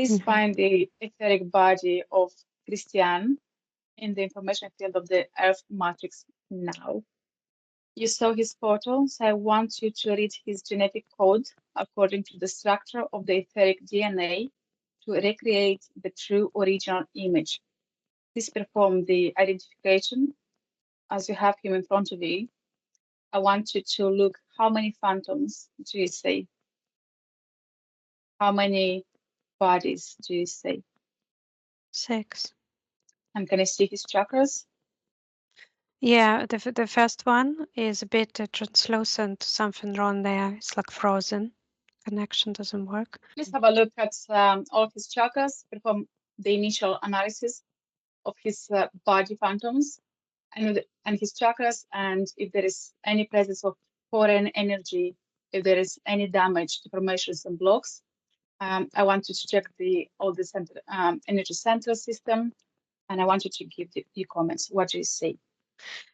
Please find the etheric body of Christian in the information field of the Earth matrix now. You saw his photo, so I want you to read his genetic code according to the structure of the etheric DNA to recreate the true original image. Please perform the identification as you have him in front of you. I want you to look how many phantoms do you see? How many bodies do you see? 6. And can you see his chakras? Yeah, the first one is a bit translucent, something wrong there. It's like frozen. Connection doesn't work. Please have a look at all of his chakras, perform the initial analysis of his body phantoms and his chakras, and if there is any presence of foreign energy, if there is any damage, deformations and blocks. I want you to check all the center, energy central system, and I want you to give the comments. What do you see?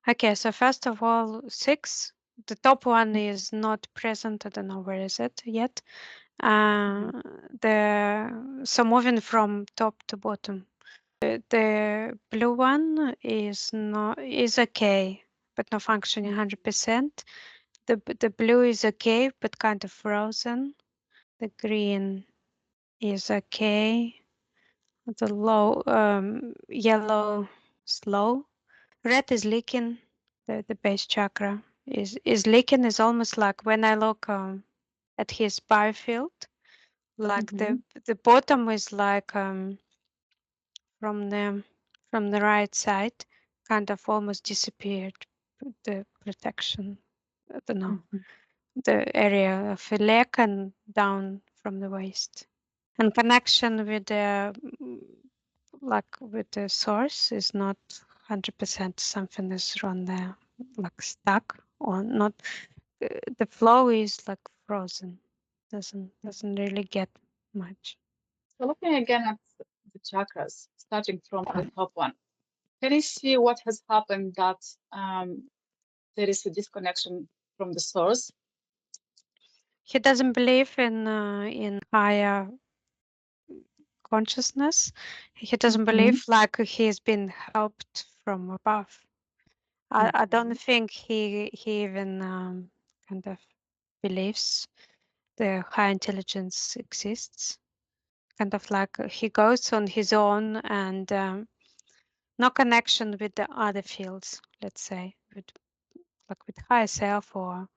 Okay, so first of all, 6. The top one is not present. I don't know where is it yet. So moving from top to bottom. The blue one is okay, but not functioning 100%. The blue is okay, but kind of frozen. The green is okay. The low yellow slow. Red is leaking. The base chakra is leaking. Is almost like when I look at his biofield, like the bottom is like from the right side, kind of almost disappeared. The protection, I don't know, the area of the leg and down from the waist, and connection with the with the source is not 100%. Something is wrong there, like stuck or not. The flow is like frozen. Doesn't really get much. So looking again at the chakras, starting from the top one, can you see what has happened that there is a disconnection from the source? He doesn't believe in higher consciousness. He doesn't believe like he's been helped from above. I don't think he even kind of believes the high intelligence exists. Kind of like he goes on his own and no connection with the other fields, let's say, with higher self or.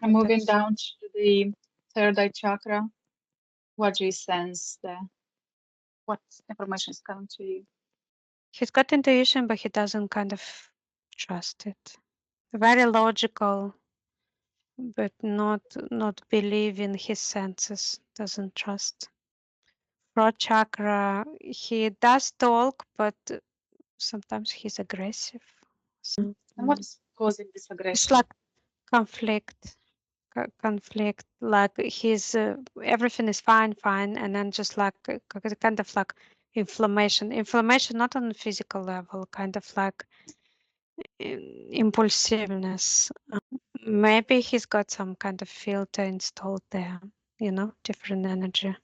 I'm moving down to the third eye chakra. What do you sense there? What information is coming to you? He's got intuition, but he doesn't kind of trust it. Very logical, but not believe in his senses. Doesn't trust. Throat chakra, he does talk, but sometimes he's aggressive. And what's causing this aggression? It's like conflict. Like he's everything is fine, and then just like kind of like inflammation not on the physical level, kind of like impulsiveness. Maybe he's got some kind of filter installed there, different energy.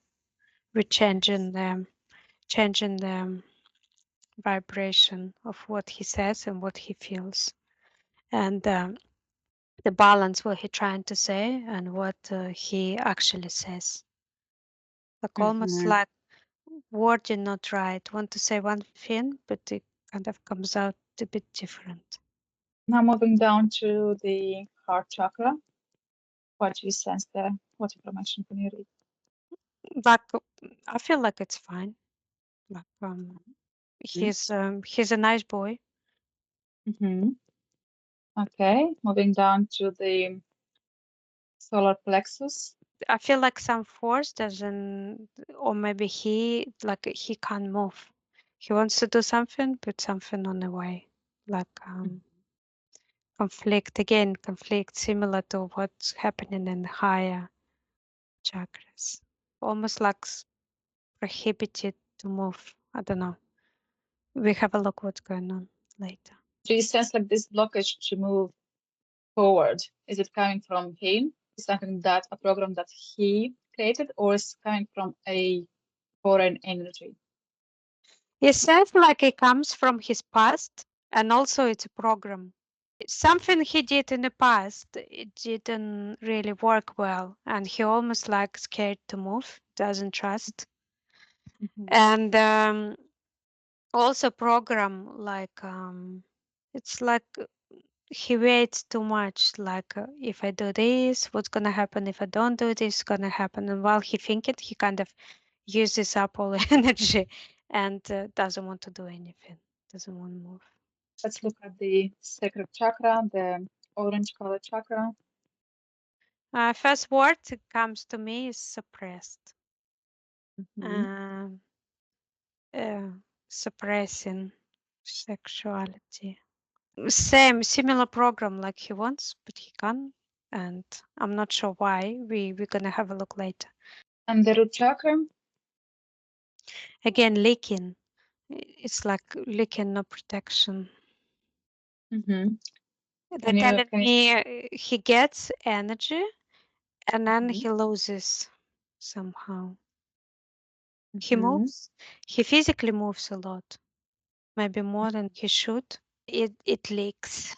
We're changing the vibration of what he says and what he feels, and the balance what he's trying to say and what he actually says. Like almost like wording not right. Want to say one thing, but it kind of comes out a bit different. Now moving down to the heart chakra. What do you sense there? What information can you read? Like I feel like it's fine. Like he's a nice boy. Okay, moving down to the solar plexus. I feel like some force doesn't, or maybe he can't move. He wants to do something, but something on the way, like conflict similar to what's happening in the higher chakras, almost like prohibited to move. I don't know. We have a look what's going on later. Do you sense like this blockage to move forward? Is it coming from him? Is something that a program that he created, or is coming from a foreign energy? He says like it comes from his past, and also it's a program. Something he did in the past, it didn't really work well, and he almost like scared to move, doesn't trust. And also program like it's like he waits too much, like if I do this, what's gonna happen? If I don't do this, gonna happen. And while he thinking, he kind of uses up all the energy and doesn't want to do anything, doesn't want to move. Let's look at the sacral chakra, the orange color chakra. First word that comes to me is suppressed. Mhm. Um, uh, Suppressing sexuality. Same, similar program like he wants, but he can't. And I'm not sure why. We're gonna have a look later. And the root chakra? Again, leaking. It's like leaking, no protection. Mhm. They're Can you telling me he gets energy and then Mhm. he loses somehow. He Mhm. moves. He physically moves a lot, maybe more than he should. It leaks.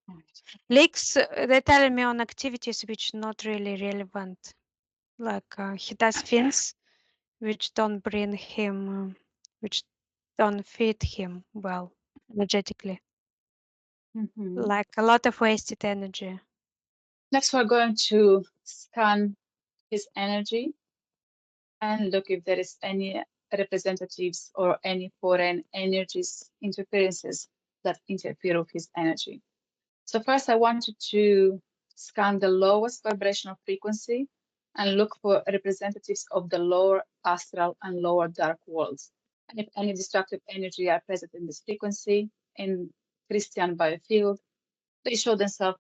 Right. Leaks. They're telling me on activities which not really relevant. Like he does things which don't bring him, which don't fit him well energetically. Mhm. Like a lot of wasted energy. Next, we're going to scan his energy and look if there is any representatives or any foreign energies interferences that interfere with his energy. So first, I want you to scan the lowest vibrational frequency and look for representatives of the lower astral and lower dark worlds. And if any destructive energy are present in this frequency, in Christian biofield, they show themselves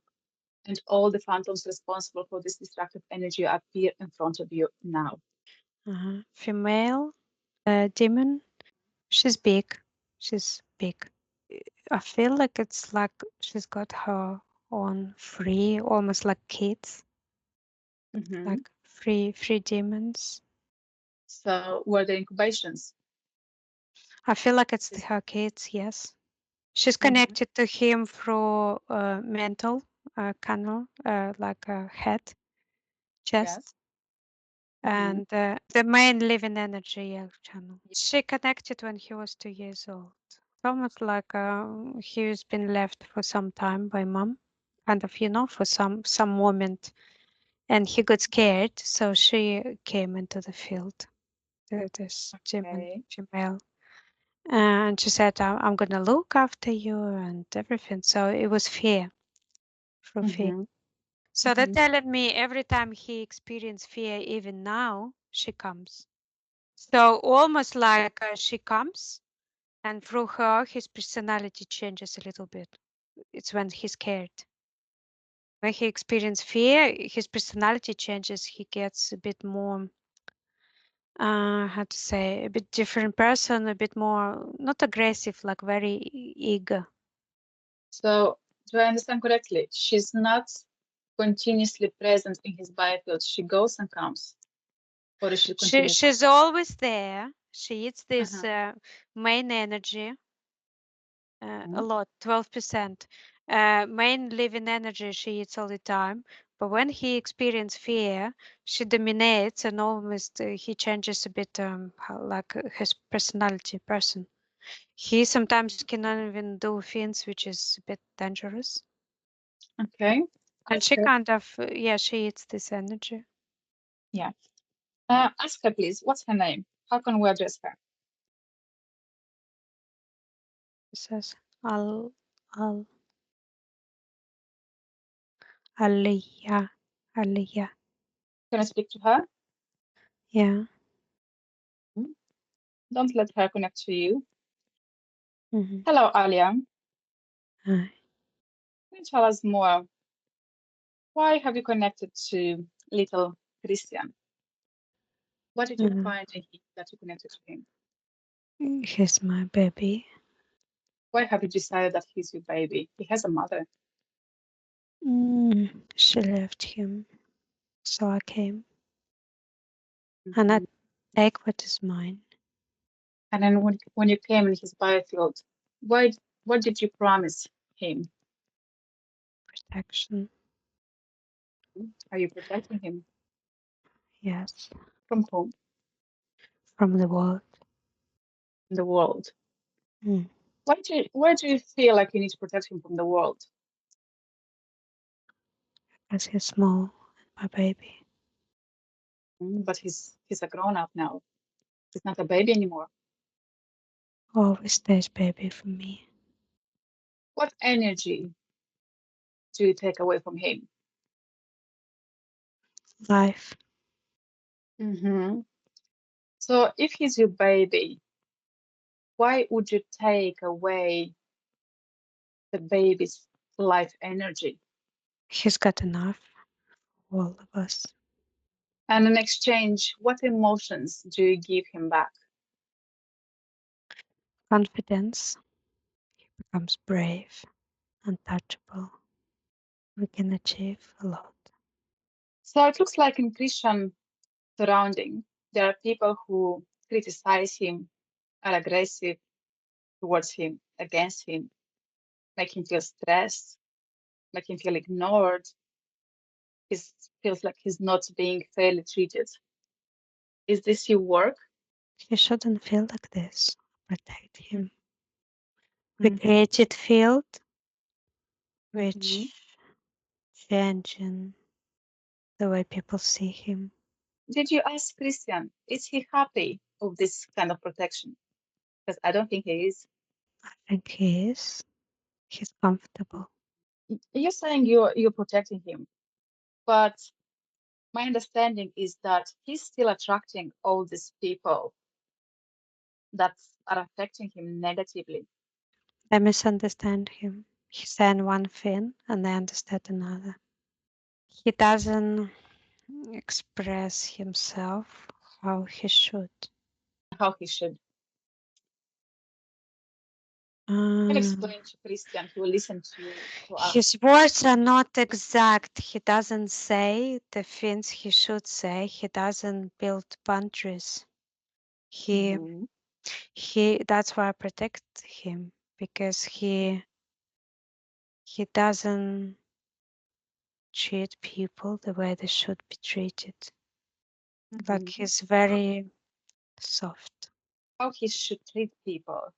and all the phantoms responsible for this destructive energy appear in front of you now. Female demon. She's big. She's big. I feel like it's like she's got her own free, almost like kids, Mhm. like free demons. So were the incubations? I feel like it's Is- her kids. Yes, she's Mhm. connected to him through mental canal, like a head, chest, Yes. Mhm. and the main living energy channel. She connected when he was 2 years old. It's almost like he's been left for some time by mom, kind of, for some moment, and he got scared, so she came into the field. This German Okay. female, and she said, "I'm gonna look after you and everything." So it was fear, through fear. Mhm. So they're Mhm. telling me every time he experienced fear, even now, she comes. So almost like she comes, and through her, his personality changes a little bit. It's when he's scared. When he experiences fear, his personality changes. He gets a bit more, how to say, a bit different person, a bit more, not aggressive, like very eager. So do I understand correctly? She's not continuously present in his biofield. She goes and comes, or is she continuously She's present? always there. She eats this Uh-huh. main energy a Mhm. lot, 12%. Main living energy she eats all the time. But when he experiences fear, she dominates and almost he changes a bit like his personality person. He sometimes cannot even do things which is a bit dangerous. Okay. And Ask she her. kind of, yeah, she eats this energy. Yeah. Ask her, please. What's her name? How can we address her? She says, Al, Al, Aliyah, Aliyah. Can I speak to her? Yeah. Mhm. Don't let her connect to you. Mm-hmm. Hello, Alia. Can you tell us more? Why have you connected to little Christian? What did you find in him that you connected to him? He's my baby. Why have you decided that he's your baby? He has a mother. She left him, so I came. And Mhm. Take what is mine. And then when you came in his biofield, why, what did you promise him? Protection. Are you protecting him? Yes. From whom? From the world. In the world. Mm. Why do you feel like you need to protect him from the world? Because he's small, my baby. But he's a grown up now. He's not a baby anymore. Always stays baby from me. What energy do you take away from him? Life. Hmm. So if he's your baby, why would you take away the baby's life energy? He's got enough for all of us. And in exchange, what emotions do you give him back? Confidence. He becomes brave, untouchable. We can achieve a lot. So it looks like in Christian surrounding, there are people who criticize him, are aggressive towards him, against him, make him feel stressed, make him feel ignored. He feels like he's not being fairly treated. Is this your work? He shouldn't feel like this. Protect him. We Mm-hmm. created field Mm-hmm. which changing the way people see him. Did you ask Christian, is he happy with this kind of protection? Because I don't think he is. I think he is. He's comfortable. You're saying you're protecting him, but my understanding is that he's still attracting all these people that are affecting him negatively. I misunderstand him. He said one thing and I understand another. He doesn't express himself how he should. How he should. Can Um, explain to Christian. He will listen to us. his words are not exact. He doesn't say the things he should say. He doesn't build boundaries. He Mm-hmm. that's why I protect him because he doesn't treat people the way they should be treated. Like Mm-hmm. he's very soft. How he should treat people,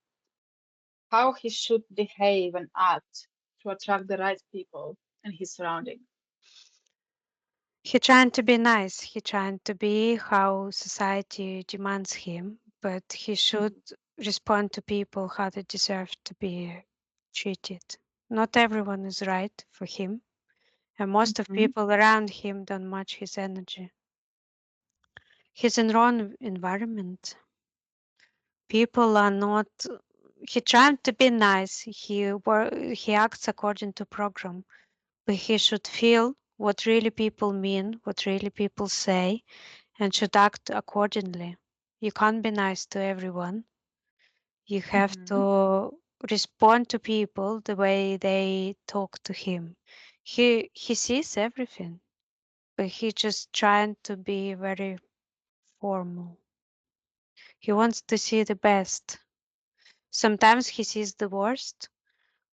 how he should behave and act to attract the right people in his surrounding. He trying to be nice. He trying to be how society demands him, but he should respond to people how they deserve to be treated. Not everyone is right for him, and most of Mm-hmm. people around him don't match his energy. He's in wrong environment. People are not. He trying to be nice. He acts according to program, but he should feel what really people mean, what really people say, and should act accordingly. You can't be nice to everyone. You have Mm-hmm. to respond to people the way they talk to him. He sees everything, but he just trying to be very formal. He wants to see the best. Sometimes he sees the worst,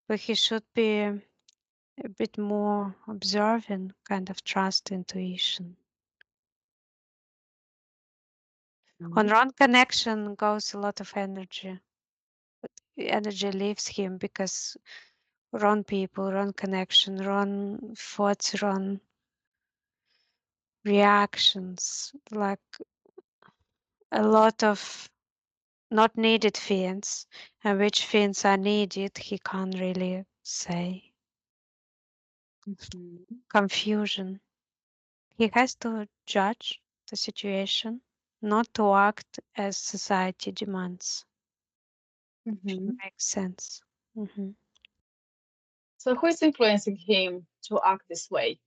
but he should be a bit more observant, kind of trust intuition. On Mm-hmm. wrong connection goes a lot of energy. The energy leaves him because wrong people, wrong connection, wrong thoughts, wrong reactions, like a lot of not needed things, and which things are needed, he can't really say. Mm-hmm. Confusion. He has to judge the situation, not to act as society demands. If it Mm-hmm. makes sense. Mhm. So who is influencing him to act this way?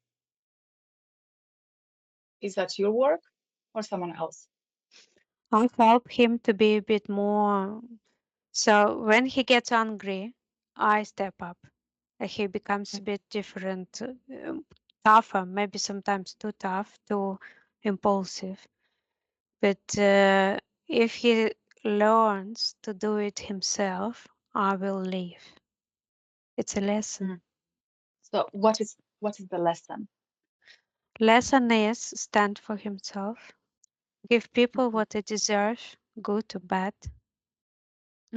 Is that your work or someone else? I help him to be a bit more. So when he gets angry, I step up. He becomes a bit different, tougher, maybe sometimes too tough, too impulsive. But if he learns to do it himself, I will leave. It's a lesson. So what is the lesson? Lesson is stand for himself, give people Mhm. what they deserve, good or bad.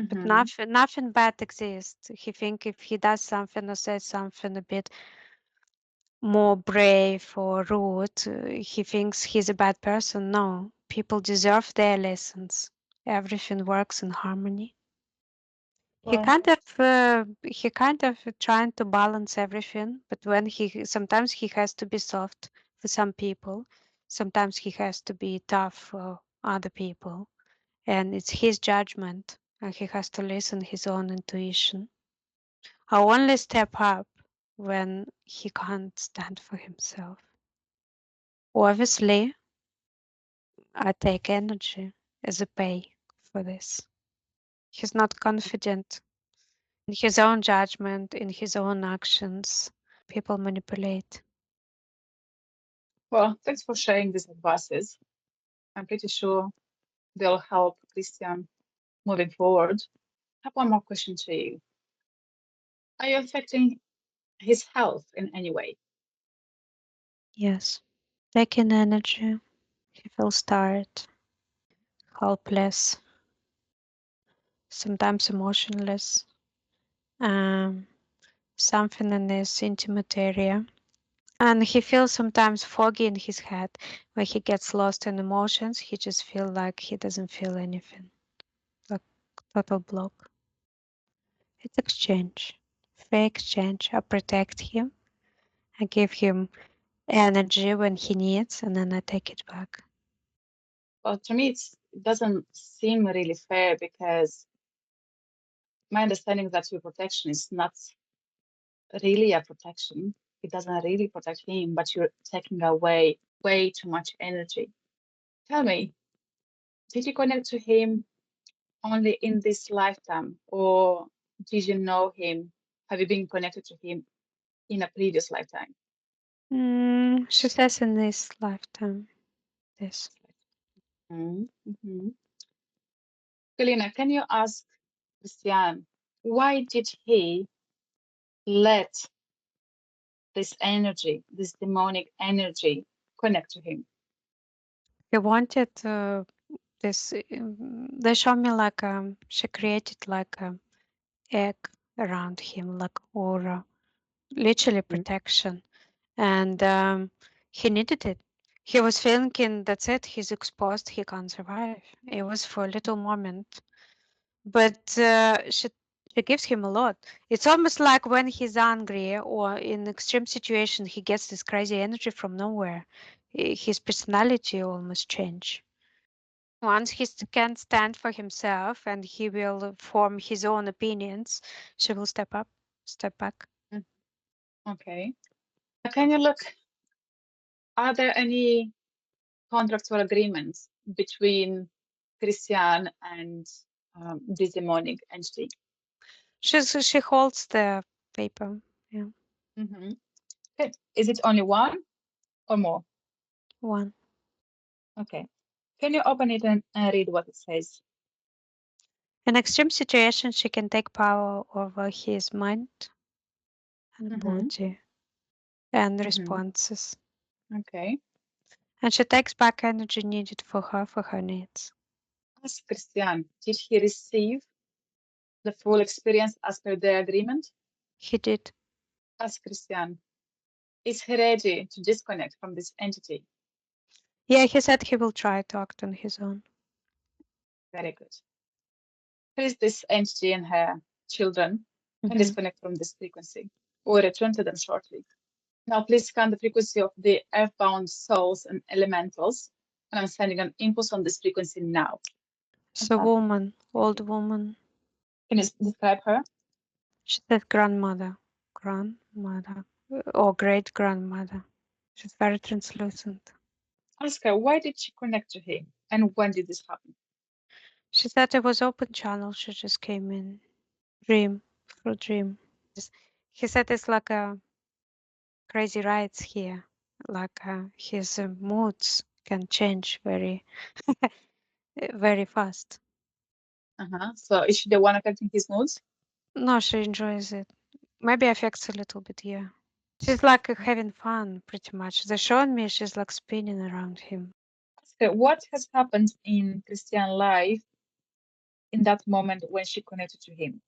But Mhm. nothing bad exists. He think if he does something or says something a bit more brave or rude, he thinks he's a bad person. No, people deserve their lessons. Everything works in harmony. Well, He kind of trying to balance everything, but when sometimes he has to be soft for some people, sometimes he has to be tough for other people, and it's his judgment, and he has to listen his own intuition. I'll only step up when he can't stand for himself. Obviously, I take energy as a pay for this. He's not confident in his own judgment, in his own actions. People manipulate. well, thanks for sharing these advices. I'm pretty sure they'll help Christian moving forward. I have one more question to you. Are you affecting his health in any way? Yes. Taking energy. He feels tired, helpless, sometimes emotionless. Um, Something in his intimate area. And he feels sometimes foggy in his head. When he gets lost in emotions, he just feels like he doesn't feel anything. Like total block. It's exchange. Fair exchange. I protect him. I give him energy when he needs, and then I take it back. Well, to me, it doesn't seem really fair because my understanding that your protection is not really a protection. It doesn't really protect him, but you're taking away way too much energy. Tell me, did you connect to him only in this lifetime, or did you know him? Have you been connected to him in a previous lifetime? She says in this lifetime, this. Mm-hmm. Galina, can you ask Christian why did he let this energy, this demonic energy, connect to him? He wanted this. They show me like she created like a egg around him, like aura, literally protection, and he needed it. He was thinking that's it. He's exposed. He can't survive. It was for a little moment, but she gives him a lot. It's almost like when he's angry or in extreme situation, he gets this crazy energy from nowhere. His personality almost change. Once can stand for himself and he will form his own opinions, she will step up, step back. Mm, okay. Can you look, are there any contracts or agreements between Christian and this demonic entity? She holds the paper. Yeah, Mm-hmm. Okay. Is it only one or more? one. Okay. Can you open it and read what it says? In extreme situations, she can take power over his mind and Mm-hmm. body and Mm-hmm. responses. Okay. And she takes back energy needed for her needs. Ask Christian, did he receive the full experience as per the agreement? He did. Ask Christian, is he ready to disconnect from this entity? Yeah, he said he will try to act on his own. Very good. Please, this entity and her children can Mhm. disconnect from this frequency or return to them shortly. Now, please scan the frequency of the earthbound souls and elementals. And I'm sending an impulse on this frequency now. It's a woman, old woman. Can you describe her? She said grandmother, or great grandmother. She's very translucent. Ask her, why did she connect to him? And when did this happen? She said it was open channel. She just came in. Dream, through dream. He said it's like a crazy rides here. Like his moods can change very. very fast. So is she the one affecting his moods? No, she enjoys it. Maybe affects a little bit, yeah. She's like having fun, pretty much. They're showing me she's like spinning around him. So what has happened in Christian life in that moment when she connected to him?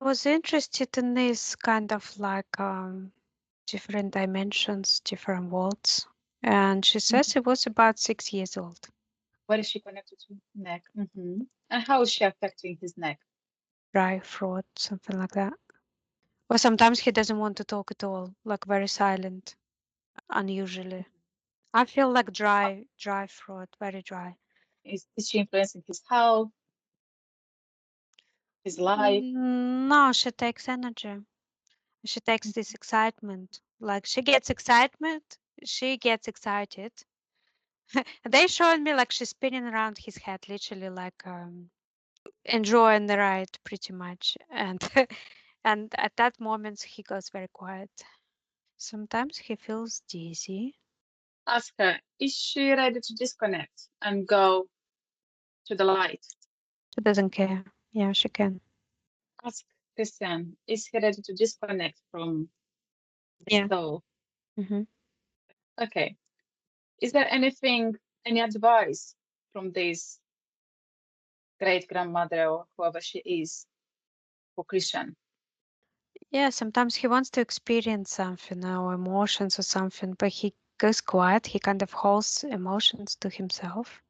I was interested in this kind of like different dimensions, different worlds. And she says he was about 6 years old. Where is she connected to? Neck. And how is she affecting his neck? Dry throat, something like that. Or sometimes he doesn't want to talk at all, like very silent, unusually. I feel like dry throat, very dry. Is she influencing his health, his life? No, she takes energy. She takes this excitement. Like she gets excited. They showing me like she's spinning around his head, literally like enjoying the ride pretty much. And and at that moment he goes very quiet. Sometimes he feels dizzy. Ask her, is she ready to disconnect and go to the light? She doesn't care. Yeah, she can. Ask Christian, is he ready to disconnect from the Yeah. soul? Hmm. Okay. Is there anything, any advice from this great grandmother or whoever she is for Christian? Yeah, sometimes he wants to experience something or emotions or something, but he goes quiet. He kind of holds emotions to himself.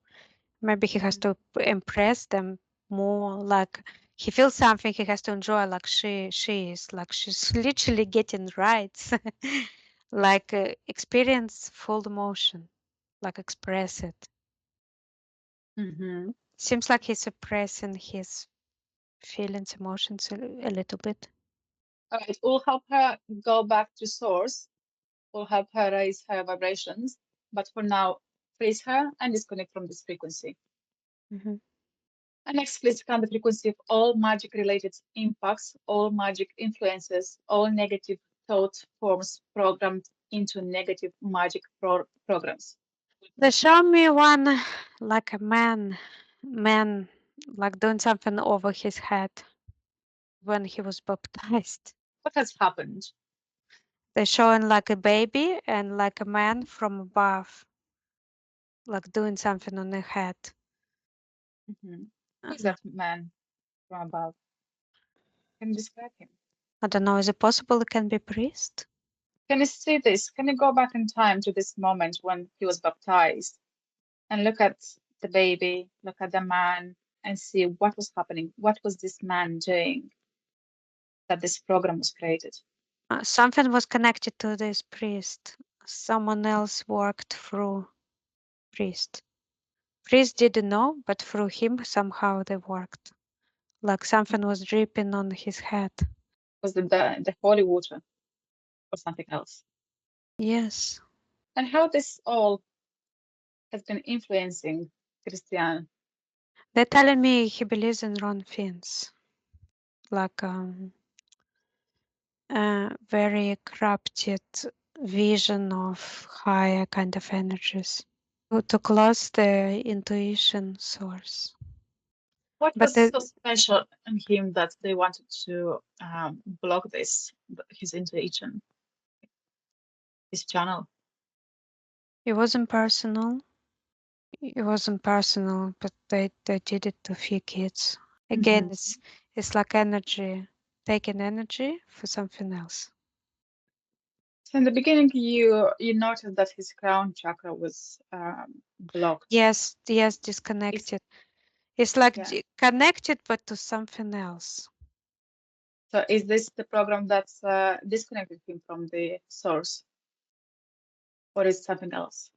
Maybe he has to impress them more. Like he feels something, he has to enjoy. Like she is like she's literally getting right. Like experience full emotion, like express it. Mm-hmm. Seems like he's suppressing his feelings, emotions a little bit. All right, will help her go back to source, will help her raise her vibrations, but for now, freeze her and disconnect from this frequency. Hmm. And next, please scan the frequency of all magic related impacts, all magic influences, all negative thought forms programmed into negative magic programs. They show me one like a man like doing something over his head when he was baptized. What has happened? They're showing like a baby and like a man from above, like doing something on the head. Who is Uh, that man from above? Can you describe him? I don't know, is it possible it can be priest? Can you see this? Can you go back in time to this moment when he was baptized and look at the baby, look at the man, and see what was happening? What was this man doing that this program was created? Something was connected to this priest. Someone else worked through priest. Priest didn't know, but through him somehow they worked. Like something was dripping on his head. Was the holy water or something else? Yes. And how this all has been influencing Christian? They're telling me he believes in wrong things. Like very corrupted vision of higher kind of energies. To close the intuition source. What But was so special in him that they wanted to block this, his intuition, his channel? it wasn't personal. It wasn't personal, but they did it to a few kids. Again, it's like energy, taking energy for something else. So in the beginning, you noticed that his crown chakra was blocked. Yes, yes, Is disconnected. It's like yeah. connected, but to something else. So is this the program that's disconnected him from the source, or is something else?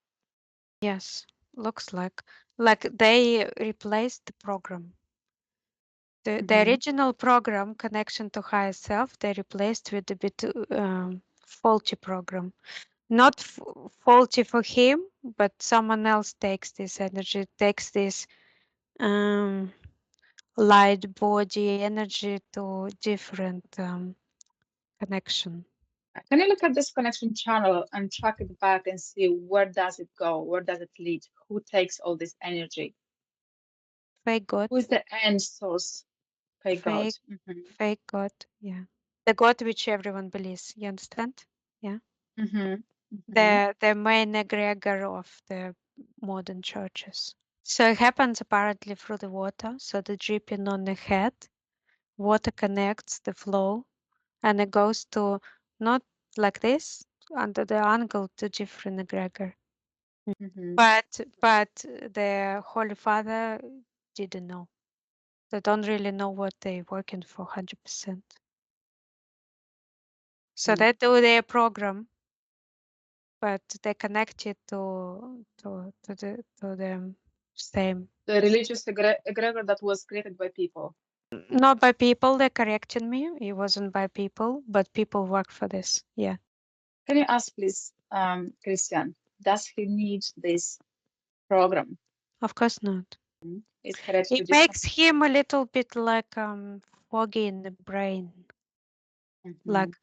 Yes, looks like they replaced the program. The original program, connection to higher self, they replaced with a bit faulty program. Not faulty for him, but someone else takes this energy, takes this um, light body energy to different connection. Can you look at this connection channel and track it back and see where does it go? Where does it lead? Who takes all this energy? fake God, Who is the end source? Fake God. fake, fake God. Yeah, the God which everyone believes. You understand? Yeah, the main egregor of the modern churches. So it happens apparently through the water. So the dripping on the head, water connects the flow, and it goes to not like this under the angle to different egregor. But the Holy Father didn't know. They don't really know what they're working for 100%. So they do their program, but they connect it to the same. The religious egregor that was created by people. Not by people, they're correcting me. It wasn't by people, but people work for this. Yeah. Can you ask, please, Christian, does he need this program? Of course not. Is he ready to It do makes something? him a little bit like foggy in the brain. Like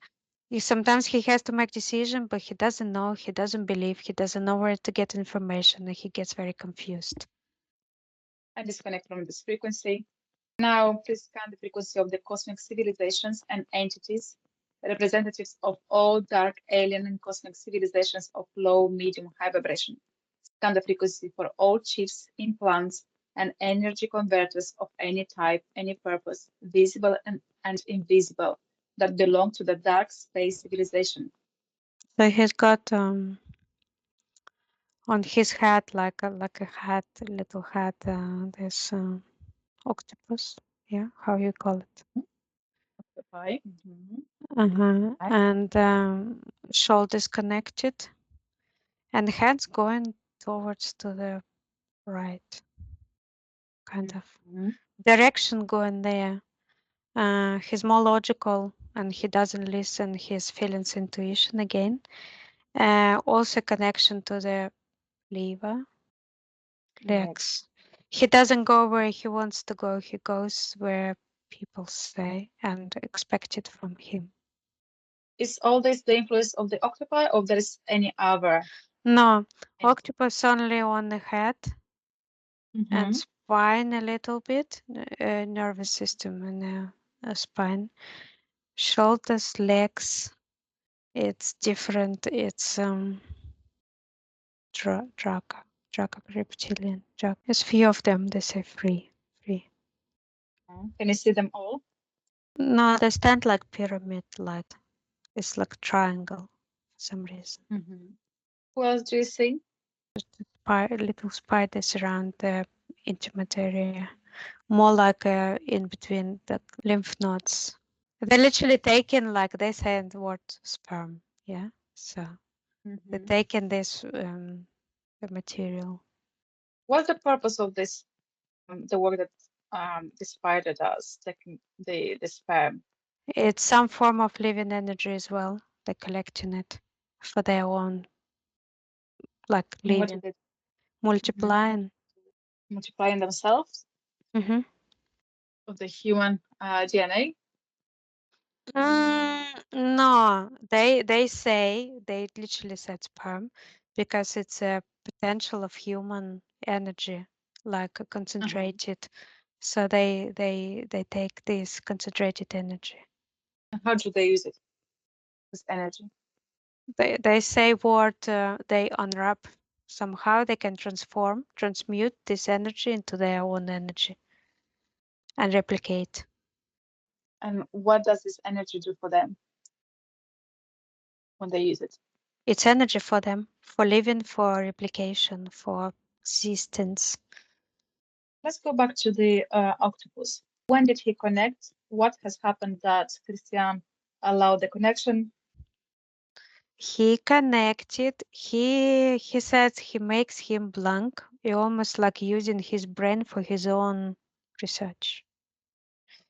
sometimes he has to make decision, but he doesn't know, he doesn't believe, he doesn't know where to get information, and he gets very confused. I disconnect from this frequency. Now, please scan the frequency of the cosmic civilizations and entities, representatives of all dark, alien, and cosmic civilizations of low, medium, high vibration. Scan the frequency for all chips, implants, and energy converters of any type, any purpose, visible and invisible, that belong to the dark space civilization. So he's got on his head like a hat, a little hat, this octopus. Yeah, how you call it? Bye. And shoulders connected, and hands going towards to the right, kind of direction going there. He's more logical, and he doesn't listen his feelings, intuition again. Also connection to the liver, legs. He doesn't go where he wants to go. He goes where people say and expect it from him. Is all this the influence of the octopi, or there is any other? No, octopus only on the head and spine a little bit, nervous system and spine, shoulders, legs. It's different. It's reptilian. There's few of them. They say free. Can you see them all? No, they stand like pyramid, like it's like triangle for some reason. Who else do you see? Little spiders around the intimate area, more like in between the lymph nodes. They're literally taking, like they say in the word, sperm. Yeah, so they're taking this the material. What's the purpose of this? The work that the spider does, taking the sperm. It's some form of living energy as well. They're collecting it for their own, like And what living, is it? multiplying. Multiplying themselves of the human DNA. No, they say they literally said sperm because it's a potential of human energy, like a concentrated. So they take this concentrated energy. And how do they use it? This energy. They say what they unwrap somehow they can transmute this energy into their own energy and replicate. And what does this energy do for them when they use it? It's energy for them, for living, for replication, for existence. Let's go back to the octopus. When did he connect? What has happened that Christian allowed the connection? He connected. He says he makes him blank, almost like using his brain for his own research.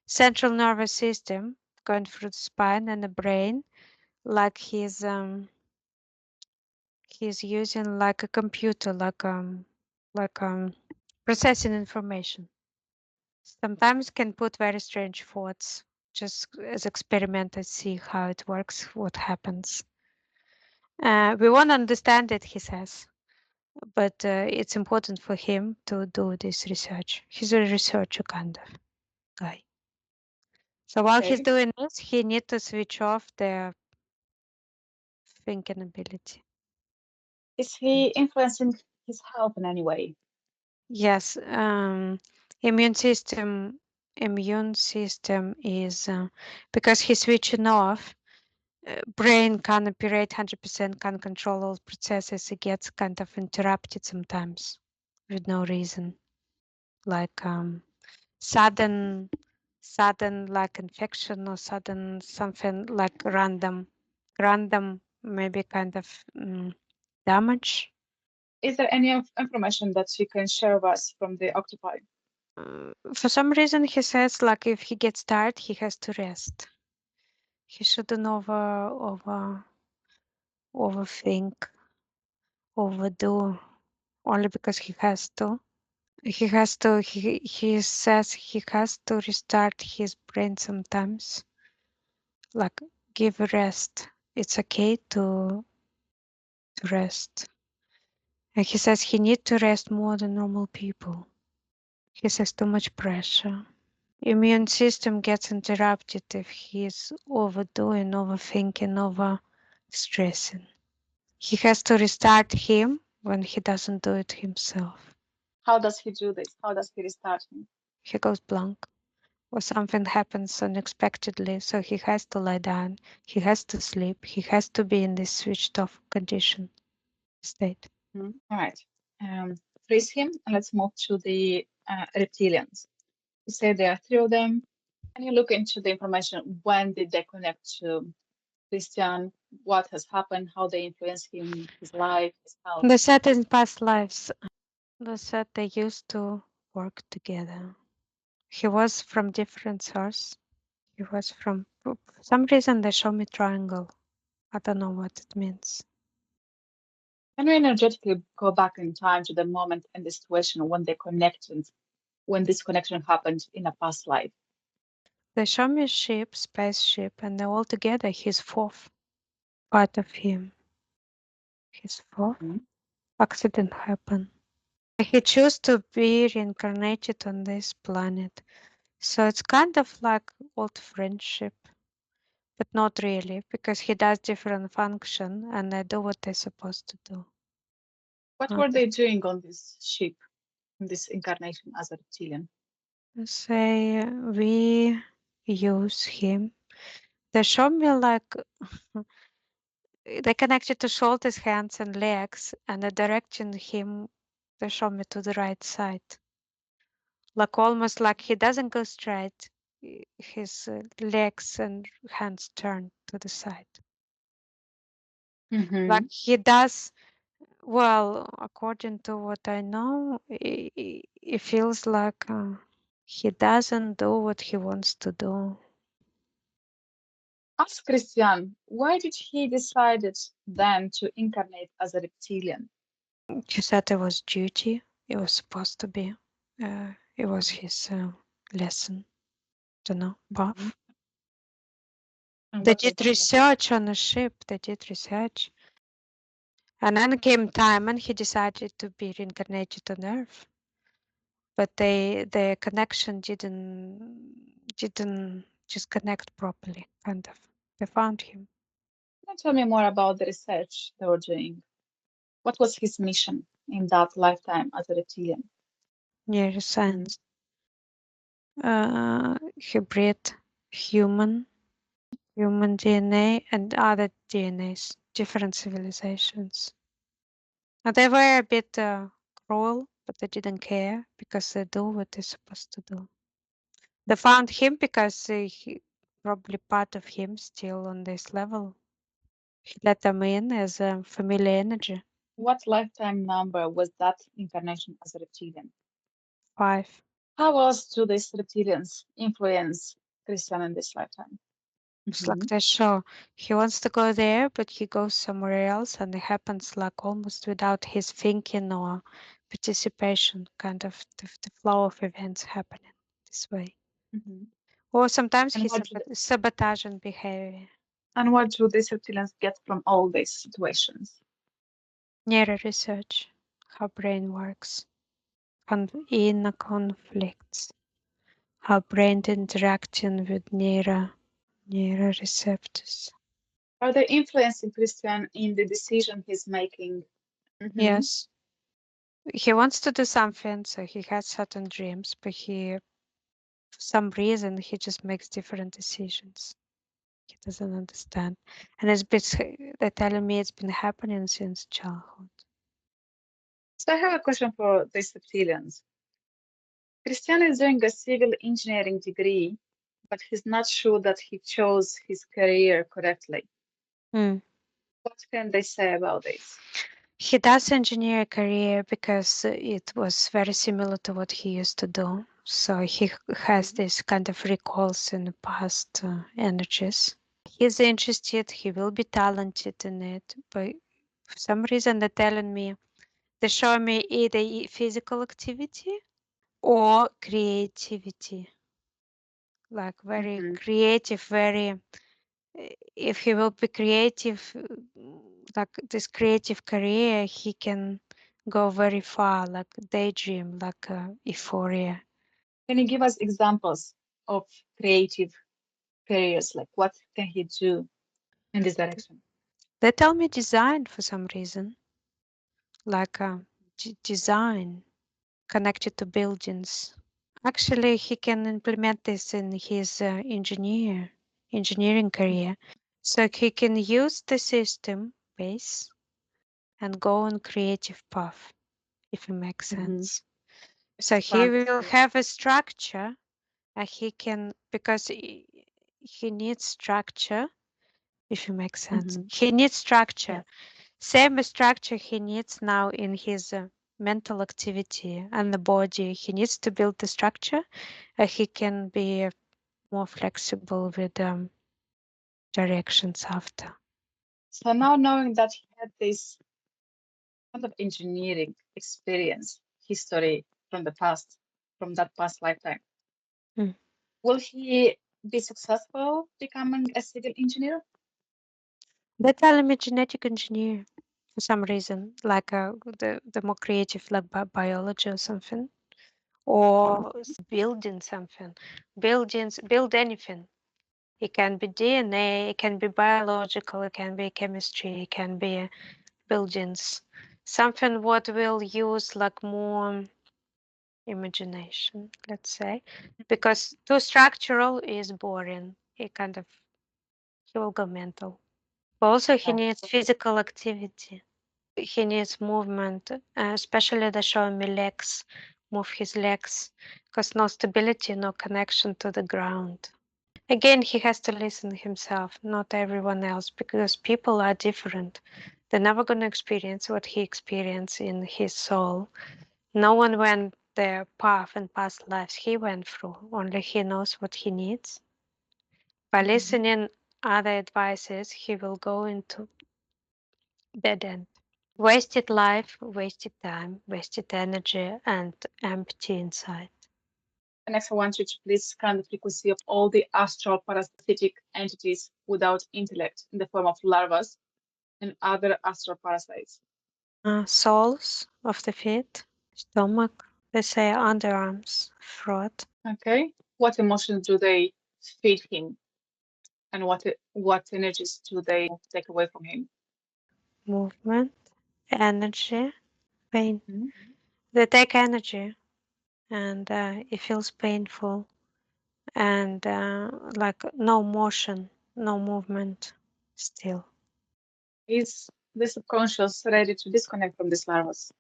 Central nervous system going through the spine and the brain, like he's using like a computer, like processing information. Sometimes can put very strange thoughts. Just as experiment and see how it works, what happens. We want to understand it, he says. but it's important for him to do this research. He's a researcher kind of guy. So while he's Okay. doing this, he needs to switch off their thinking ability. Is he influencing his health in any way? Yes, immune system. Immune system is because he's switching off. Brain can operate 100%, can control all processes. It gets kind of interrupted sometimes with no reason, like sudden like infection or sudden something like random maybe kind of damage. Is there any information that you can share with us from the octopi? For some reason he says like if he gets tired he has to rest. He shouldn't overthink, overdo only because he has to. He says he has to restart his brain sometimes, like give a rest. It's okay to rest. And he says he need to rest more than normal people. He says too much pressure. Immune system gets interrupted if he's overdoing, overthinking, over stressing. He has to restart him when he doesn't do it himself. How does he do this? How does he restart him? He goes blank or something happens unexpectedly, so he has to lie down, he has to sleep, he has to be in this switched off condition state. All right. Freeze him and let's move to the reptilians. You say there are three of them. Can you look into the information? When did they connect to Christian? What has happened? How they influence him, his life, his health? They said in past lives, they said they used to work together. He was from different source. He was from, for some reason they show me triangle. I don't know what it means. Can we energetically go back in time to the moment and the situation when they connected, when this connection happened in a past life? They show me a ship, spaceship, and they're all together. He's fourth part of him. He's fourth. Mhm. Accident happened. He chose to be reincarnated on this planet. So it's kind of like old friendship, but not really, because he does different function and they do what they're supposed to do. What were they doing on this ship, in this incarnation as a reptilian? Say we use him. They show me like they connected to shoulders, hands, and legs, and they directing him. They show me to the right side, like almost like he doesn't go straight. His legs and hands turn to the side, like Mm-hmm. he does. Well, according to what I know, it feels like he doesn't do what he wants to do. Ask Christian, why did he decided then to incarnate as a reptilian? He said it was duty. It was supposed to be. It was his lesson. Don't know, Mhm. path. And They what was did that lesson? research on the ship. They did research. And then came time and he decided to be reincarnated on Earth. But their connection didn't just connect properly, kind of. They found him. Can you tell me more about the research they were doing? What was his mission in that lifetime as a reptilian? Mhm. Neuroscience. He bred human DNA and other DNAs, different civilizations. They were a bit cruel, but they didn't care because they do what they're supposed to do. They found him because he probably part of him still on this level. He let them in as a familiar energy. What lifetime number was that incarnation as a reptilian? 5. How else do these reptilians influence Christian in this lifetime? It's like Mhm. they show he wants to go there, but he goes somewhere else, and it happens like almost without his thinking or participation. Kind of the flow of events happening this way. Mhm. Or sometimes And he's sabotaging behavior. what do these reptilians get from all these situations? Neuro research. how brain works, inner conflicts, how brain interacting with neuroreceptors. Are they influencing Christian in the decision he's making? Mm-hmm. Yes, he wants to do something, so he has certain dreams, but for some reason, he just makes different decisions. He doesn't understand, and they're telling me it's been happening since childhood. So I have a question for these reptilians. Christian is doing a civil engineering degree, but he's not sure that he chose his career correctly. Mm. What can they say about this? He does engineer career because it was very similar to what he used to do. So he has this kind of recalls in the past energies. He's interested, he will be talented in it, but for some reason they're telling me, they show me either physical activity or creativity, like very Mm-hmm. creative, very, if he will be creative, like this creative career, he can go very far, like daydream, like euphoria. Can you give us examples of creative careers? Like what can he do in this direction? They tell me design for some reason, like design connected to buildings. Actually, he can implement this in his engineering career. So he can use the system base and go on creative path, if it makes Mm-hmm. sense. So he Expand the will skill. have a structure, and he can, because he needs structure, if it makes sense. Mm-hmm. He needs structure. Yes. Same structure he needs now in his mental activity and the body. He needs to build the structure. He can be more flexible with directions after. So now knowing that he had this kind of engineering experience, history from the past, from that past lifetime, Mm. will he be successful becoming a civil engineer? They tell him a genetic engineer for some reason, like the more creative, like biology or something, or building something, build anything. It can be DNA, it can be biological, it can be chemistry, it can be buildings. Something what will use like more imagination, let's say, because too structural is boring. He kind of he will go mental. But also he Yeah. needs physical activity. He needs movement, especially the showing me legs, move his legs, because no stability, no connection to the ground. Again, he has to listen himself, not everyone else, because people are different. They're never going to experience what he experienced in his soul. No one went the path and past lives he went through. Only he knows what he needs. By Mhm. listening other advices, he will go into dead end. Wasted life, wasted time, wasted energy, and empty inside. Next, I want you to please scan the frequency of all the astral parasitic entities without intellect in the form of larvas and other astral parasites. Soles of the feet, stomach, they say underarms, throat, Okay. What emotions do they feed him, and what energies do they take away from him? movement, energy, pain. Mhm. They take energy and it feels painful and like no motion, no movement still. Is the subconscious ready to disconnect from these larvas?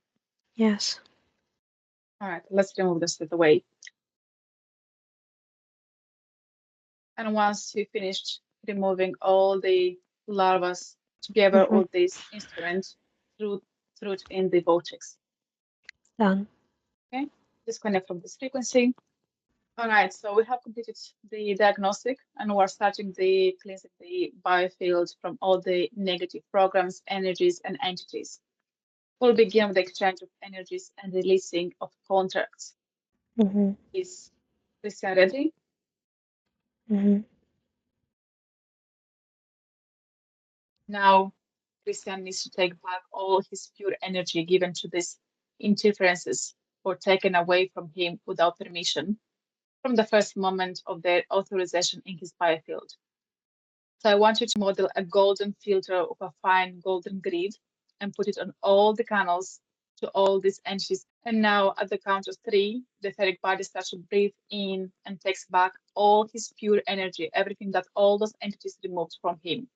Yes. All right, let's remove them straight away. And once you finished removing all the larvas together, Mm-hmm. all these instruments, through it in the vortex. Done. Okay, disconnect from this frequency. All right, so we have completed the diagnostic and we're starting the cleansing the biofields from all the negative programs, energies, and entities. We'll begin with the exchange of energies and releasing of contracts. Mm-hmm. Is Christian ready? Mm-hmm. Now, Christian needs to take back all his pure energy given to this interferences or taken away from him without permission from the first moment of their authorization in his biofield. So I want you to model a golden filter of a fine golden grid and put it on all the canals to all these entities. And now at the count of 3, the etheric body starts to breathe in and takes back all his pure energy, everything that all those entities removed from him.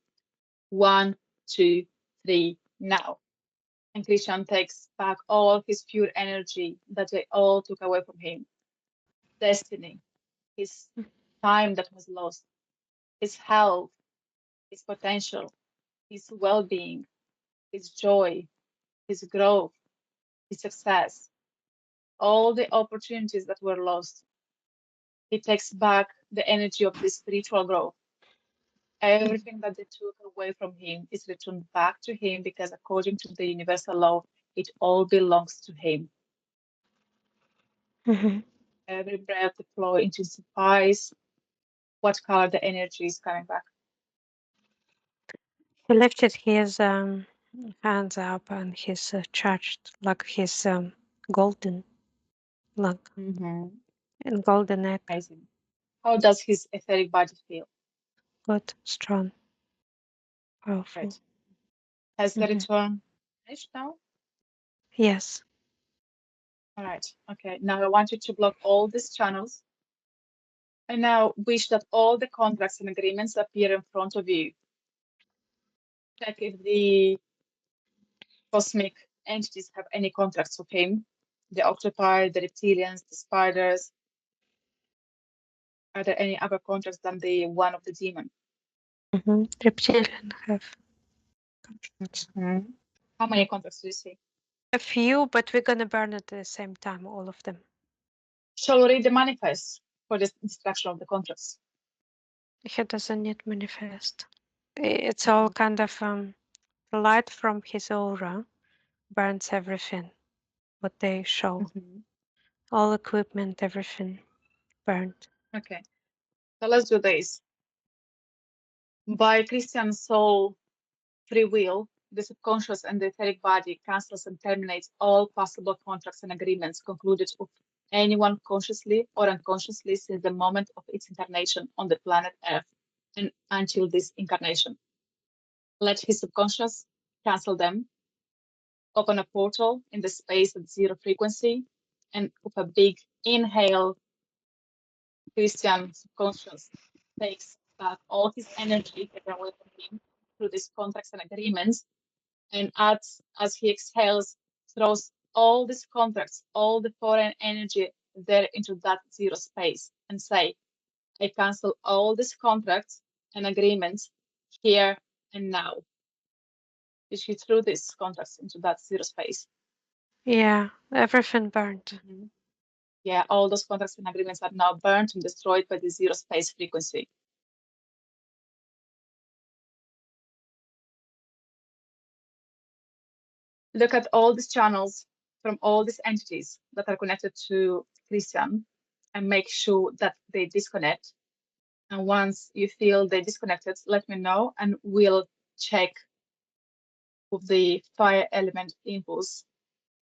1, 2, 3, now. And Christian takes back all his pure energy that they all took away from him. Destiny, his time that was lost, his health, his potential, his well-being, his joy, his growth, his success, all the opportunities that were lost. He takes back the energy of this spiritual growth. Everything that they took away from him is returned back to him because according to the universal law, it all belongs to him. Every breath the flow intensifies. What color the energy is coming back? He lifted his hands up and he's charged like his golden, like and golden egg. Amazing. How does his etheric body feel? Good, strong, powerful. Right. Has the return finished now? Yes. All right. Okay. Now I want you to block all these channels. And now wish that all the contracts and agreements appear in front of you. Check if the cosmic entities have any contracts with him. The octopi, the reptilians, the spiders. Are there any other contracts than the one of the demon? Reptilian have contracts. How many contracts do you see? A few, but we're gonna burn at the same time, all of them. Shall we read the manifest for the destruction of the contracts? He doesn't need manifest. It's all kind of the light from his aura burns everything, what they show. All equipment, everything burned. Okay, so let's do this. By Christian soul free will, the subconscious and the etheric body cancels and terminates all possible contracts and agreements concluded with anyone consciously or unconsciously since the moment of its incarnation on the planet Earth and until this incarnation. Let his subconscious cancel them, open a portal in the space at 0 frequency, and with a big inhale, Christian subconscious takes back all his energy taken away from him through these contracts and agreements, and as he exhales, throws all these contracts, all the foreign energy there into that 0 space and say, I cancel all these contracts and agreements here and now. Did he threw these contracts into that 0 space? Yeah, everything burned. Yeah, all those contracts and agreements are now burnt and destroyed by the 0 space frequency. Look at all these channels from all these entities that are connected to Christian and make sure that they disconnect. And once you feel they disconnected, let me know and we'll check with the fire element impulse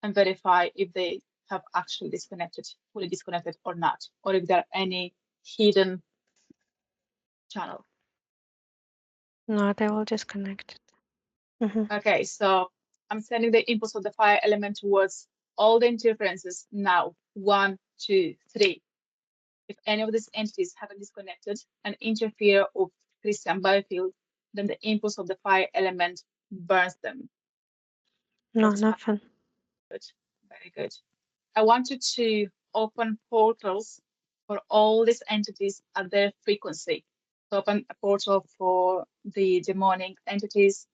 and verify if they have actually disconnected, fully disconnected or not, or if there are any hidden channel. No, they all disconnected. Okay, so I'm sending the impulse of the fire element towards all the interferences now. 1, 2, 3. If any of these entities haven't disconnected and interfere with Christian biofield, then the impulse of the fire element burns them. No, nothing. Good, very good. I want you to open portals for all these entities at their frequency. So open a portal for the demonic entities,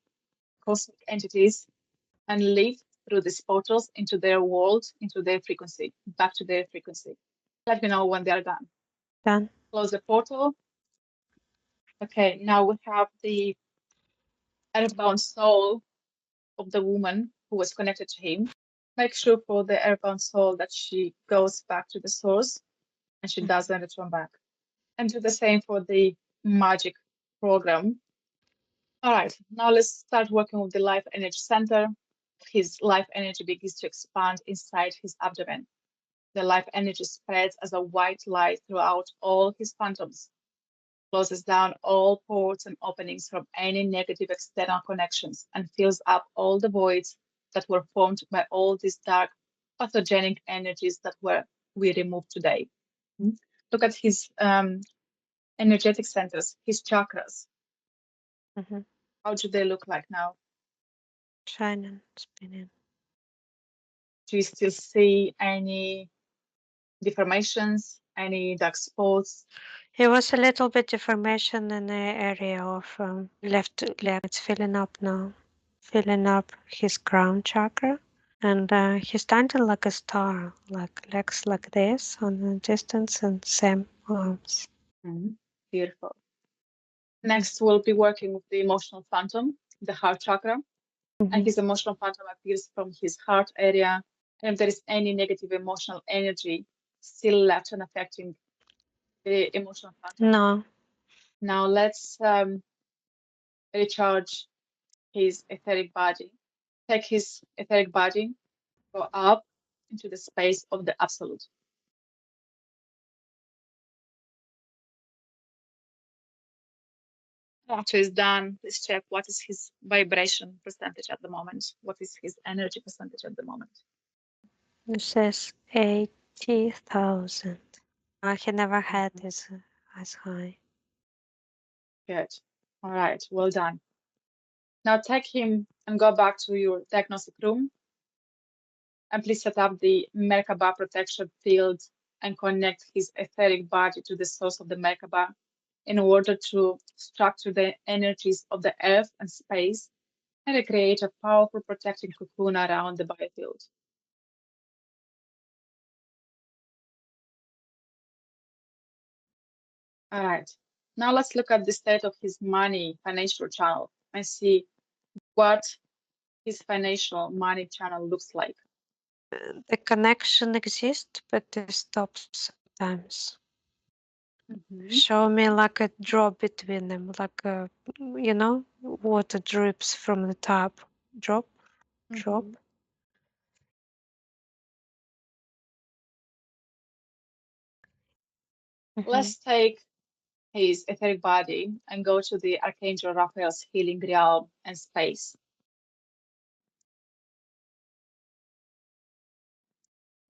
cosmic entities, and live through these portals into their world, into their frequency, back to their frequency. Let me know when they are done. Done. Close the portal. Okay, now we have the earthbound soul of the woman who was connected to him. Make sure for the earthbound soul that she goes back to the source and she doesn't return back. And do the same for the magic program. All right, now let's start working with the life energy center. his life energy begins to expand inside his abdomen. The life energy spreads as a white light throughout all his phantoms, closes down all ports and openings from any negative external connections, and fills up all the voids that were formed by all these dark pathogenic energies that we removed today. Look at his energetic centers, his chakras. How do they look like now? Shining, spinning. Do you still see any deformations, any dark spots? It was a little bit deformation in the area of left leg. It's filling up now, filling up his crown chakra. And he's standing like a star, like legs like this on the distance and same arms. Beautiful. Next, we'll be working with the emotional phantom, the heart chakra. And his emotional phantom appears from his heart area. And if there is any negative emotional energy still left and affecting the emotional phantom. No. Now let's recharge his etheric body. Take his etheric body, go up into the space of the absolute. After it's done, let's check what is his vibration percentage at the moment. What is his energy percentage at the moment? It says 80,000. He never had this as high. Good. All right, well done. Now take him and go back to your diagnostic room. And please set up the Merkaba protection field and connect his etheric body to the source of the Merkaba in order to structure the energies of the earth and space and recreate a powerful protecting cocoon around the biofield. All right. Now let's look at the state of his money financial channel and see what his financial money channel looks like. The connection exists, but it stops sometimes. Show me like a drop between them, like a, water drips from the top. Drop. Let's take his etheric body and go to the Archangel Raphael's healing realm and space.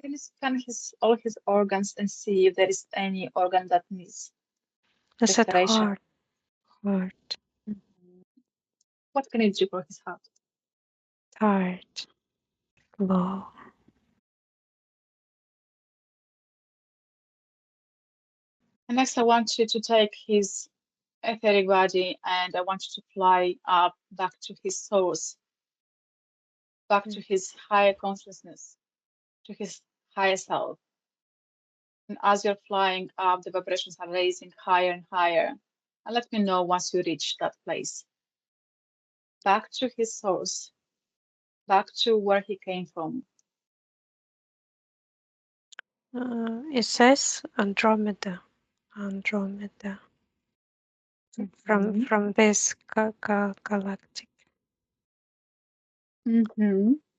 Can you scan all his organs and see if there is any organ that needs restoration? Heart. What can you do for his heart? Tired. Low. And next, I want you to take his etheric body and I want you to fly up back to his source, back to his higher consciousness, to his higher self. And as you're flying up, the vibrations are raising higher and higher. And let me know once you reach that place. Back to his source, back to where he came from. It says Andromeda. Andromeda. From this galactic.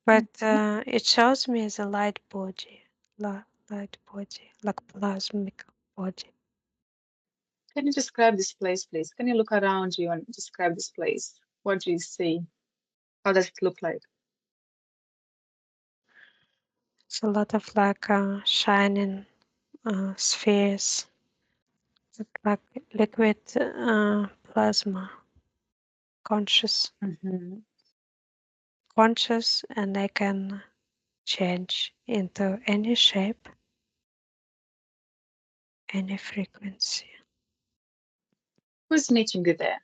But it shows me as a light body, light body, like plasmic body. Can you describe this place, please? Can you look around you and describe this place? What do you see? How does it look like? It's a lot of like shining spheres, like liquid plasma, conscious, conscious, and they can change into any shape, any frequency. Who's meeting you there?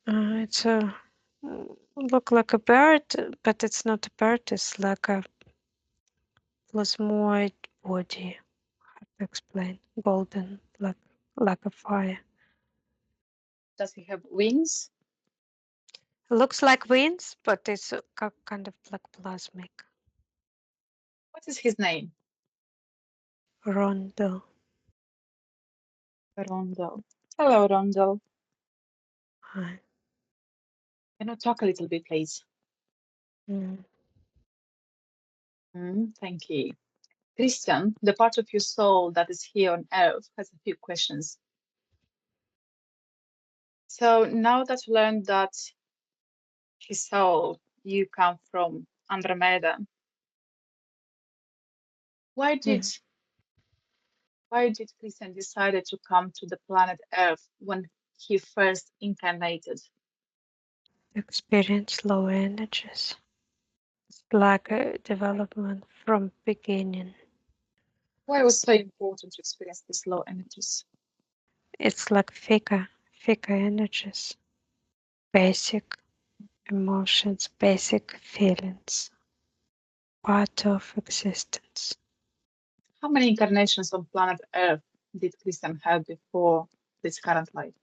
It's a look like a bird, but it's not a bird. It's like a plasmoid body. How to explain? Golden, like a fire. Does he have wings? It looks like wings, but it's kind of like plasmic. What is his name? Rondo. Rondo. Hello, Rondo. Hi. Can you talk a little bit, please? Mm. Thank you. Christian, the part of your soul that is here on earth, has a few questions. So now that you learned that his soul, you come from Andromeda, why did Christian decided to come to the planet Earth when he first incarnated? Experience low energies. It's like a development from beginning. Why was so important to experience these low energies? It's like fika energies, basic emotions, basic feelings, part of existence. How many incarnations on planet Earth did Christian have before this current life?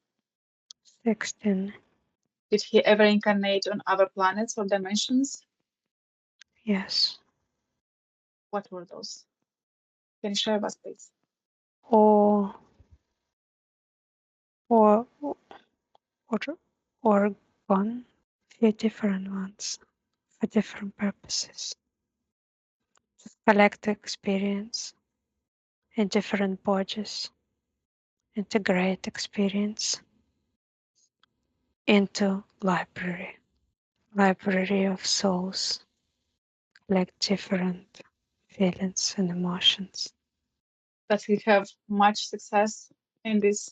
16. Did he ever incarnate on other planets or dimensions? Yes. What were those? Can you share with us, please? Or or or gone. Few different ones for different purposes. Just collect experience in different bodies, integrate experience into library of souls, collect different feelings and emotions. Does he have much success in this?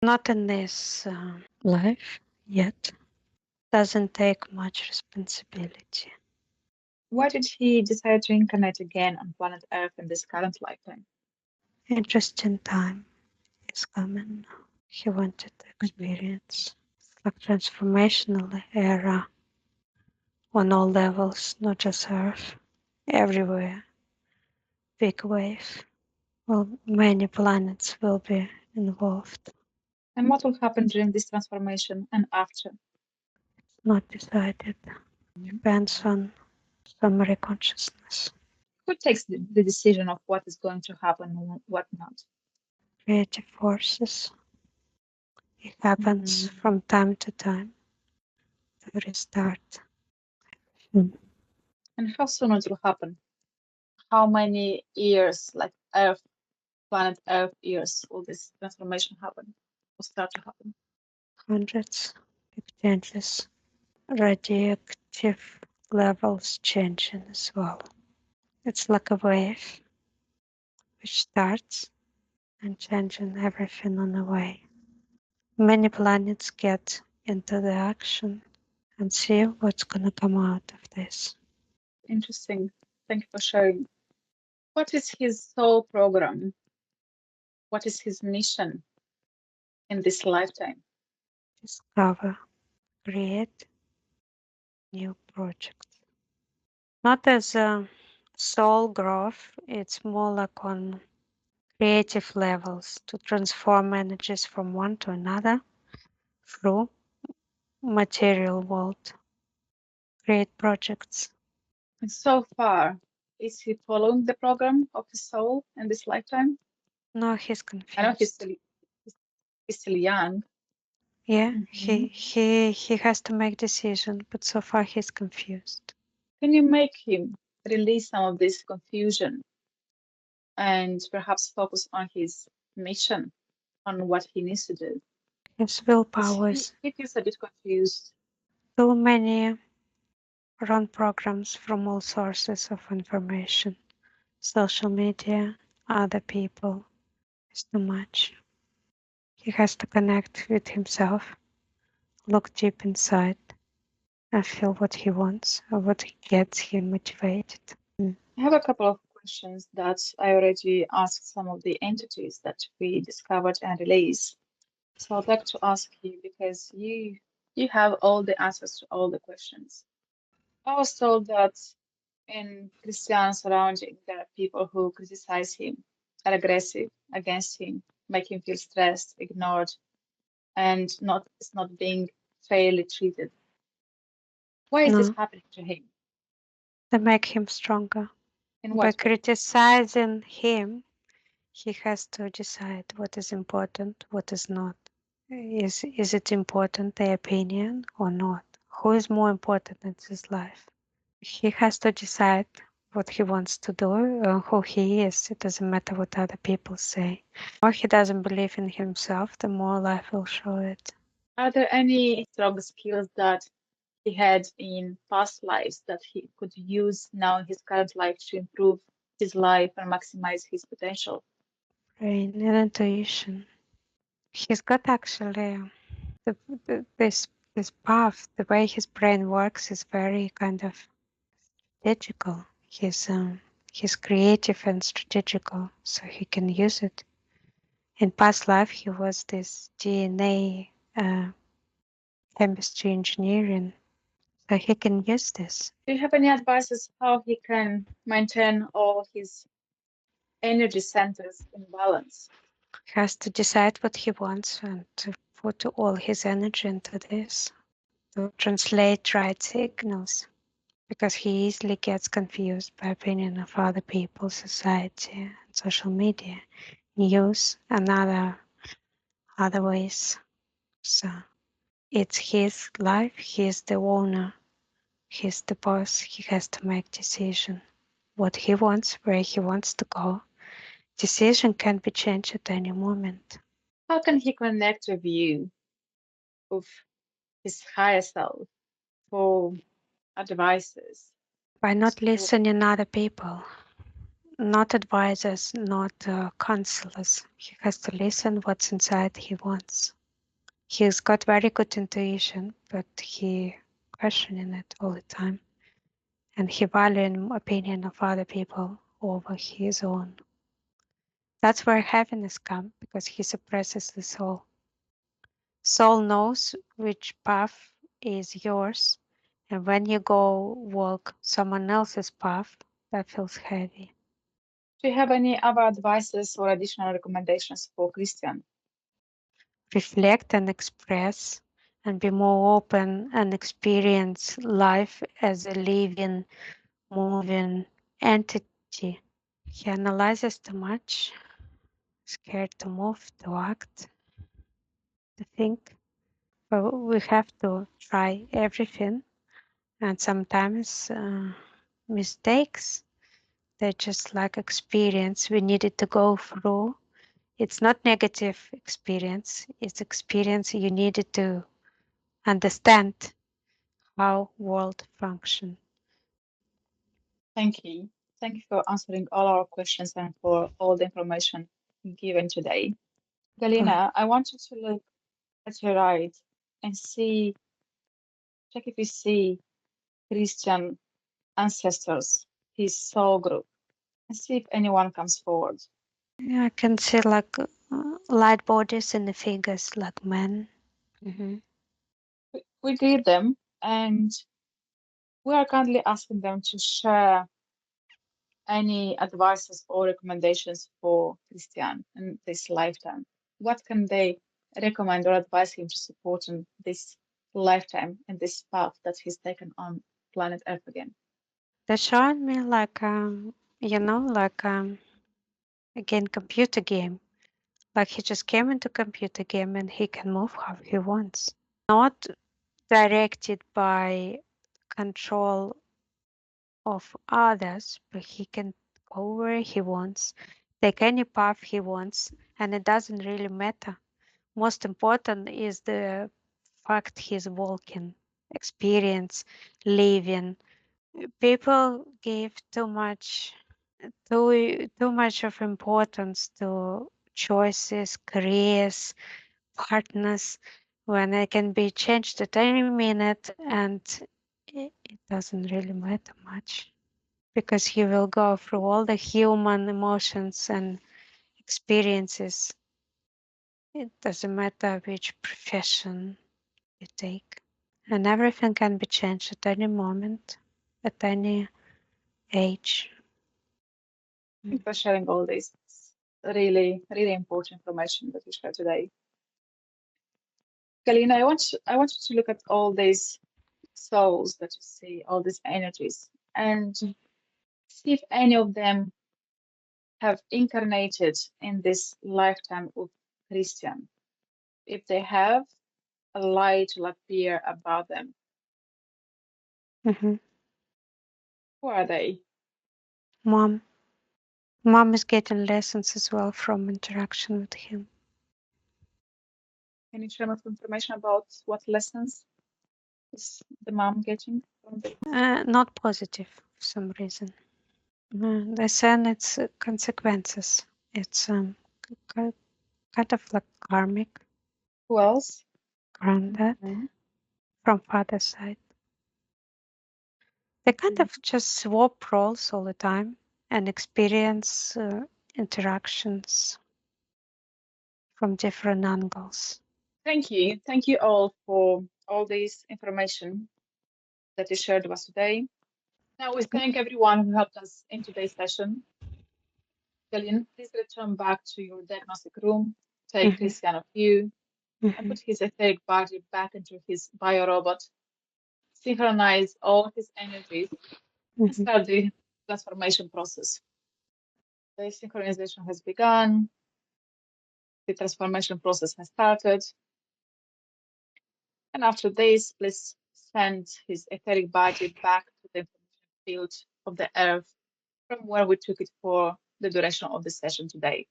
Not in this life yet. Doesn't take much responsibility. Why did he decide to incarnate again on planet Earth in this current lifetime? Interesting time is coming. He wanted to experience. It's like transformational era on all levels, not just Earth, everywhere. Big wave. Well, many planets will be involved. And what will happen during this transformation and after? Not decided. Depends on summary consciousness. Who takes the decision of what is going to happen and what not? Creative forces. It happens from time to time to restart. And how soon it will happen? How many years, like Earth, planet Earth years, will this transformation happen? Will start to happen? Hundreds of changes. Radioactive levels changing as well. It's like a wave which starts and changing everything on the way. Many planets get into the action and see what's gonna come out of this. Interesting. Thank you for sharing. What is his soul program? What is his mission in this lifetime? Discover, create new projects. Not as a soul growth, it's more like on creative levels to transform energies from one to another through material world. Create projects. And so far, is he following the program of his soul in this lifetime? No, he's I know confused. he's still young. Yeah, he has to make decision, but so far he's confused. Can you make him release some of this confusion and perhaps focus on his mission, on what he needs to do? His Because willpower is he feels a bit confused. too many run programs from all sources of information. Social media, other people. It's too much. He has to connect with himself, look deep inside, and feel what he wants or what gets him motivated. I have a couple of questions that I already asked some of the entities that we discovered and released. So I'd like to ask you because you have all the answers to all the questions. I was told that in Christian surrounding, there are people who criticize him, are aggressive against him, make him feel stressed, ignored, and not being fairly treated. Why is this No, happening to him? to make him stronger. In By what way? criticizing him, he has to decide what is important, what is not. Is it important, the opinion, or not? who is more important in his life. He has to decide what he wants to do, who he is. It doesn't matter what other people say. The more he doesn't believe in himself, the more life will show it. Are there any strong skills that he had in past lives that he could use now in his current life to improve his life and maximize his potential? Brain and intuition. He's got actually this path. The way his brain works is very kind of strategical. He's creative and strategical, so he can use it. In past life, he was this DNA chemistry engineering, so he can use this. Do you have any advices how he can maintain all his energy centers in balance? He has to decide what he wants and to put all his energy into this, to translate right signals, because he easily gets confused by opinion of other people, society, and social media, news, and other ways. So it's his life. He's the owner. He's the boss. He has to make decision what he wants, where he wants to go. Decision can be changed at any moment. How can he connect with you, with his higher self, for advices? By not So listening other people, not advisors, not counselors. He has to listen what's inside he wants. He's got very good intuition, but he questioning it all the time. And he valuing opinion of other people over his own. That's where heaviness comes, because he suppresses the soul. Soul knows which path is yours, and when you go walk someone else's path, that feels heavy. do you have any other advices or additional recommendations for Christian? Reflect and express, and be more open and experience life as a living, moving entity. He analyzes too much, scared to move, to act, to think. But we have to try everything, and sometimes mistakes, they're just like experience we needed to go through. It's not negative experience, it's experience you needed to understand how world function. Thank you. Thank you for answering all our questions and for all the information given today. Galina, I want you to look at your right and see, check if you see Christian ancestors, his soul group, and see if anyone comes forward. Yeah, I can see like light bodies in the figures, like men. We greet them and we are kindly asking them to share any advices or recommendations for Christian in this lifetime. What can they recommend or advise him to support in this lifetime and this path that he's taken on planet Earth again? They showed me like again computer game. Like he just came into computer game and he can move how he wants. Not directed by control of others, but he can go where he wants, take any path he wants, and it doesn't really matter. Most important is the fact he's walking, experience, living. People give too much of importance to choices, careers, partners, when it can be changed at any minute, and it doesn't really matter much, because you will go through all the human emotions and experiences. It doesn't matter which profession you take, and everything can be changed at any moment, at any age. Thank you for sharing all this. It's really, really important information that you shared today. Galina, I want you to look at all these souls that you see, all these energies, and see if any of them have incarnated in this lifetime of Christian. If they have, a light will appear above them. Mm-hmm. Who are they? Mom. Mom is getting lessons as well from interaction with him. Can you share more information about what lessons is the mom getting from this? Not positive for some reason. They said it's consequences. It's kind of like karmic, Who else? granddad Mhm. from father's side. They kind of just swap roles all the time and experience interactions from different angles. Thank you. Thank you all for all this information that you shared with us today. Now we thank everyone who helped us in today's session. Gillian, please return back to your diagnostic room, take Christian of you, and put his etheric body back into his biorobot, synchronize all his energies, and start the transformation process. The synchronization has begun. The transformation process has started. And after this, please send his etheric body back to the information field of the earth from where we took it for the duration of the session today.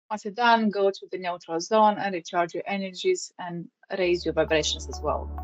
Once you're done, go to the neutral zone and recharge your energies and raise your vibrations as well.